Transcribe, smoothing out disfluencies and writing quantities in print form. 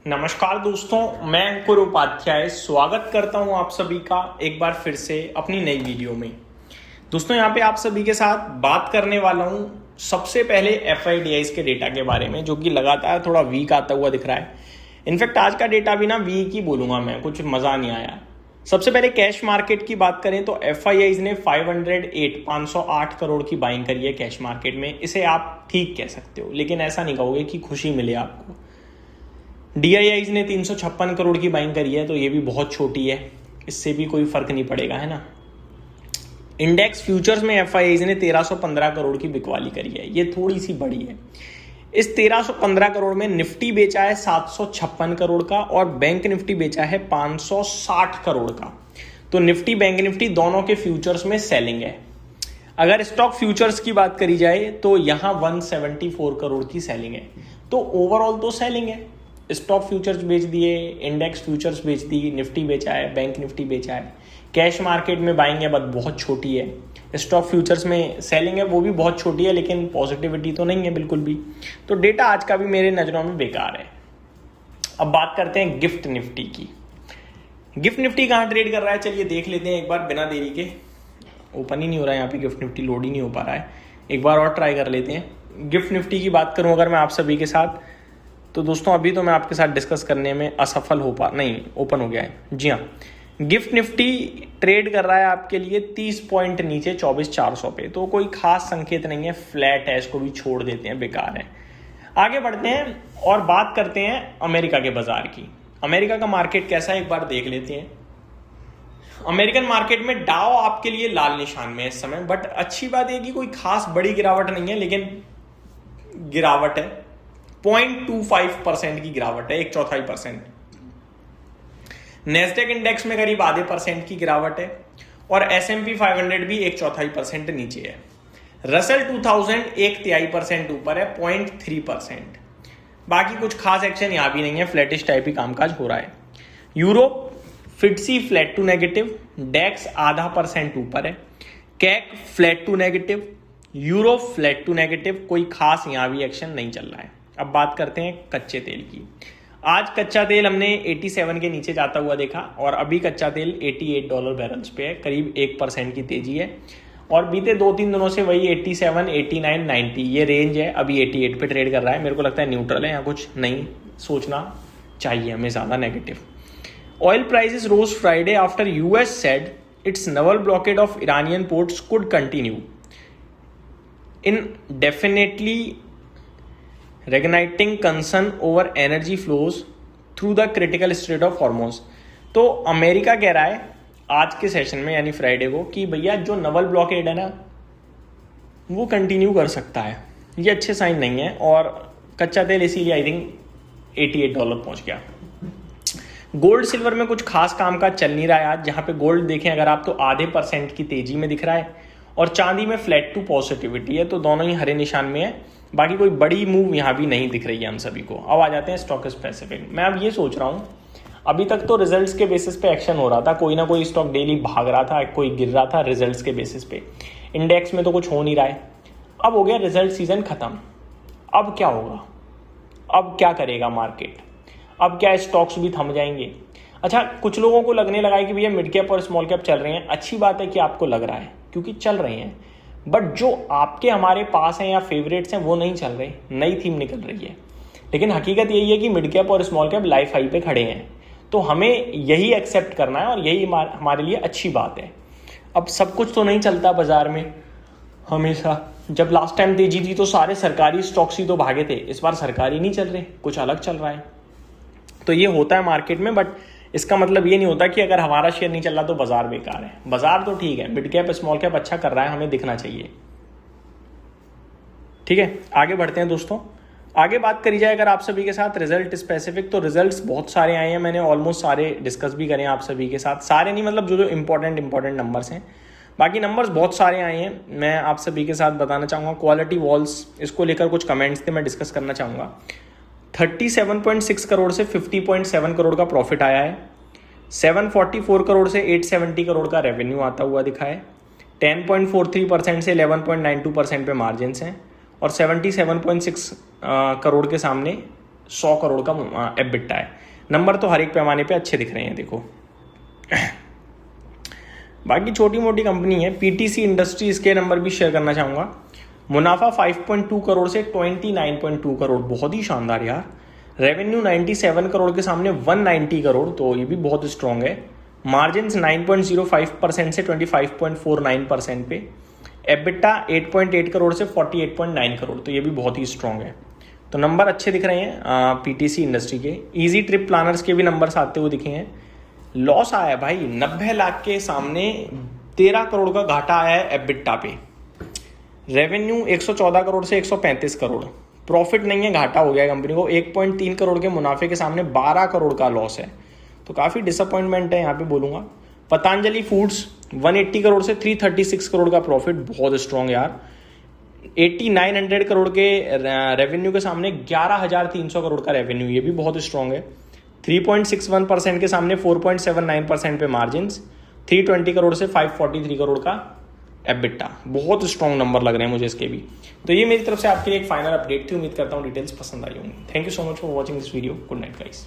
नमस्कार दोस्तों, मैं अंकुर उपाध्याय स्वागत करता हूं आप सभी का एक बार फिर से अपनी नई वीडियो में। दोस्तों यहाँ पे आप सभी के साथ बात करने वाला हूं सबसे पहले FIDIs के डेटा के बारे में, जो कि लगातार थोड़ा वीक आता हुआ दिख रहा है। इनफैक्ट आज का डेटा भी ना वीक ही बोलूंगा मैं, कुछ मज़ा नहीं आया। सबसे पहले कैश मार्केट की बात करें तो FIIs ने 508 करोड़ की बाइंग करी है कैश मार्केट में। इसे आप ठीक कह सकते हो, लेकिन ऐसा नहीं कहोगे कि खुशी मिले आपको। DIIs ने 356 करोड़ की बाइंग करी है, तो ये भी बहुत छोटी है, इससे भी कोई फर्क नहीं पड़ेगा, है ना। इंडेक्स फ्यूचर्स में FIIs ने 1315 करोड़ की बिकवाली करी है, ये थोड़ी सी बड़ी है। इस 1315 करोड़ में निफ्टी बेचा है 756 करोड़ का और बैंक निफ्टी बेचा है 560 करोड़ का। तो निफ्टी बैंक निफ्टी दोनों के फ्यूचर्स में सेलिंग है। अगर स्टॉक फ्यूचर्स की बात करी जाए तो यहाँ 174 करोड़ की सेलिंग है। तो ओवरऑल तो सेलिंग है। स्टॉक फ्यूचर्स बेच दिए, इंडेक्स फ्यूचर्स बेच दी, निफ्टी बेचा है, बैंक निफ्टी बेचा है। कैश मार्केट में बाइंग है बट बहुत छोटी है। स्टॉक फ्यूचर्स में सेलिंग है, वो भी बहुत छोटी है, लेकिन पॉजिटिविटी तो नहीं है बिल्कुल भी। तो डेटा आज का भी मेरे नज़रों में बेकार है। अब बात करते हैं गिफ्ट निफ्टी की। गिफ्ट निफ्टी कहाँ ट्रेड कर रहा है, चलिए देख लेते हैं एक बार बिना देरी के। ओपन ही नहीं हो रहा है यहाँ पे, गिफ्ट निफ्टी लोड ही नहीं हो पा रहा है। एक बार और ट्राई कर लेते हैं। गिफ्ट निफ्टी की बात करूँ अगर मैं आप सभी के साथ, तो दोस्तों अभी तो मैं आपके साथ डिस्कस करने में असफल हो पा नहीं, ओपन हो गया है। जी हाँ, गिफ्ट निफ्टी ट्रेड कर रहा है आपके लिए 30 पॉइंट नीचे 24,400 पे। तो कोई खास संकेत नहीं है, फ्लैट है, इसको भी छोड़ देते हैं, बेकार है। आगे बढ़ते हैं और बात करते हैं अमेरिका के बाजार की। अमेरिका का मार्केट कैसा है एक बार देख लेते हैं। अमेरिकन मार्केट में डाउ आपके लिए लाल निशान में है इस समय, बट अच्छी बात है कि कोई खास बड़ी गिरावट नहीं है, लेकिन गिरावट है। 0.25% की गिरावट है, 1/4%। नेस्डेक इंडेक्स में करीब आधे % की गिरावट है और S&P 500 भी 1/4% नीचे है। रसल 2000 1/3% ऊपर है, 0.3%। बाकी कुछ खास एक्शन यहां भी नहीं है, फ्लैटिश टाइप ही कामकाज हो रहा है। Europe FTSE flat to negative, DAX आधा % ऊपर है, CAC flat to negative, euro flat to negative. कोई खास यहां भी एक्शन नहीं चल रहा है। अब बात करते हैं कच्चे तेल की। आज कच्चा तेल हमने 87 के नीचे जाता हुआ देखा और अभी कच्चा तेल $88 बैरल्स पे है, करीब 1% की तेजी है। और बीते 2-3 दिनों से वही 87, 89, 90 ये रेंज है। अभी 88 पे ट्रेड कर रहा है। मेरे को लगता है न्यूट्रल है, यहाँ कुछ नहीं सोचना चाहिए हमें ज़्यादा negative. Oil prices rose Friday after US said its naval blockade of Iranian ports could continue indefinitely, reigniting concern over energy flows through the critical strait of Hormuz. तो अमेरिका कह रहा है आज के सेशन में यानी फ्राइडे को कि भैया जो नवल ब्लॉकेड है ना वो कंटिन्यू कर सकता है। ये अच्छे साइन नहीं है और कच्चा तेल इसीलिए आई थिंक $88 पहुंच गया। गोल्ड सिल्वर में कुछ खास काम का चल नहीं रहा है आज। जहां पे गोल्ड देखें अगर आप तो आधे % की तेजी में दिख रहा है और चांदी में फ्लैट टू पॉजिटिविटी है, तो दोनों ही हरे निशान में है। बाकी कोई बड़ी मूव यहाँ भी नहीं दिख रही है हम सभी को। अब आ जाते हैं स्टॉक स्पेसिफिक। मैं अब ये सोच रहा हूँ, अभी तक तो रिजल्ट्स के बेसिस पे एक्शन हो रहा था, कोई ना कोई स्टॉक डेली भाग रहा था, कोई गिर रहा था रिजल्ट्स के बेसिस पे। इंडेक्स में तो कुछ हो नहीं रहा है। अब हो गया रिजल्ट सीजन खत्म, अब क्या होगा, अब क्या करेगा मार्केट, अब क्या स्टॉक्स भी थम जाएंगे। अच्छा, कुछ लोगों को लगने लगा है कि भैया मिड कैप और स्मॉल कैप चल रहे हैं। अच्छी बात है कि आपको लग रहा है, क्योंकि चल रहे हैं, बट जो आपके हमारे पास हैं या फेवरेट्स हैं वो नहीं चल रहे, नई थीम निकल रही है। लेकिन हकीकत यही है कि मिड कैप और स्मॉल कैप लाइफ हाई पे खड़े हैं, तो हमें यही एक्सेप्ट करना है और यही हमारे लिए अच्छी बात है। अब सब कुछ तो नहीं चलता बाजार में हमेशा। जब लास्ट टाइम तेजी थी तो सारे सरकारी स्टॉक्स ही तो भागे थे, इस बार सरकारी नहीं चल रहे, कुछ अलग चल रहा है। तो ये होता है मार्केट में, बट इसका मतलब ये नहीं होता कि अगर हमारा शेयर नहीं चल रहा तो बाजार बेकार है। बाजार तो ठीक है, मिड कैप स्मॉल कैप अच्छा कर रहा है, हमें दिखना चाहिए। ठीक है, आगे बढ़ते हैं दोस्तों। आगे बात करी जाए अगर आप सभी के साथ रिजल्ट स्पेसिफिक, तो रिजल्ट्स बहुत सारे आए हैं। मैंने ऑलमोस्ट सारे डिस्कस भी करे हैं आप सभी के साथ। सारे नहीं, मतलब जो जो इंपॉर्टेंट नंबर्स हैं, बाकी नंबर्स बहुत सारे आए हैं। मैं आप सभी के साथ बताना चाहूँगा क्वालिटी वॉल्स, इसको लेकर कुछ कमेंट्स थे, मैं डिस्कस करना चाहूँगा। 37.6 करोड़ से 50.7 करोड़ का प्रॉफिट आया है। 744 करोड़ से 870 करोड़ का रेवेन्यू आता हुआ दिखा है। 10.43% से 11.92% पे मार्जिन्स हैं और 77.6 करोड़ के सामने 100 करोड़ का एबिटा है। नंबर तो हर एक पैमाने पे अच्छे दिख रहे हैं देखो। बाकी छोटी मोटी कंपनी है। पीटीसी इंडस्ट्रीज के नंबर भी शेयर करना चाहूँगा। मुनाफा 5.2 करोड़ से 29.2 करोड़, बहुत ही शानदार यार। रेवेन्यू 97 करोड़ के सामने 190 करोड़, तो ये भी बहुत स्ट्रॉन्ग है। मार्जिन्स 9.05% से 25.49% पे। एबिटा 8.8 करोड़ से 48.9 करोड़, तो ये भी बहुत ही स्ट्रॉन्ग है। तो नंबर अच्छे दिख रहे हैं पीटीसी इंडस्ट्री के। इजी ट्रिप प्लानर्स के भी नंबर्स आते हुए दिखे हैं। लॉस आया है भाई, 90 लाख के सामने 13 करोड़ का घाटा आया है एबिटा पे। रेवेन्यू 114 करोड़ से 135 करोड़, प्रॉफिट नहीं है, घाटा हो गया कंपनी को। 1.3 करोड़ के मुनाफे के सामने 12 करोड़ का लॉस है, तो काफ़ी डिसअपॉइंटमेंट है यहाँ पे बोलूँगा। पतंजलि फूड्स 180 करोड़ से 336 करोड़ का प्रॉफिट, बहुत स्ट्रॉन्ग यार। 8900 करोड़ के रेवेन्यू के सामने 11,300 करोड़ का रेवेन्यू, ये भी बहुत स्ट्रॉन्ग है। 3.61% के सामने 4.79% पे मार्जिन्स। 320 करोड़ से 543 करोड़ का एबिटा, बहुत स्ट्रॉन्ग नंबर लग रहे हैं मुझे इसके भी। तो ये मेरी तरफ से आपके लिए एक फाइनल अपडेट थी। उम्मीद करता हूँ डिटेल्स पसंद आई होंगी। Thank you so much for watching this video. Good night guys.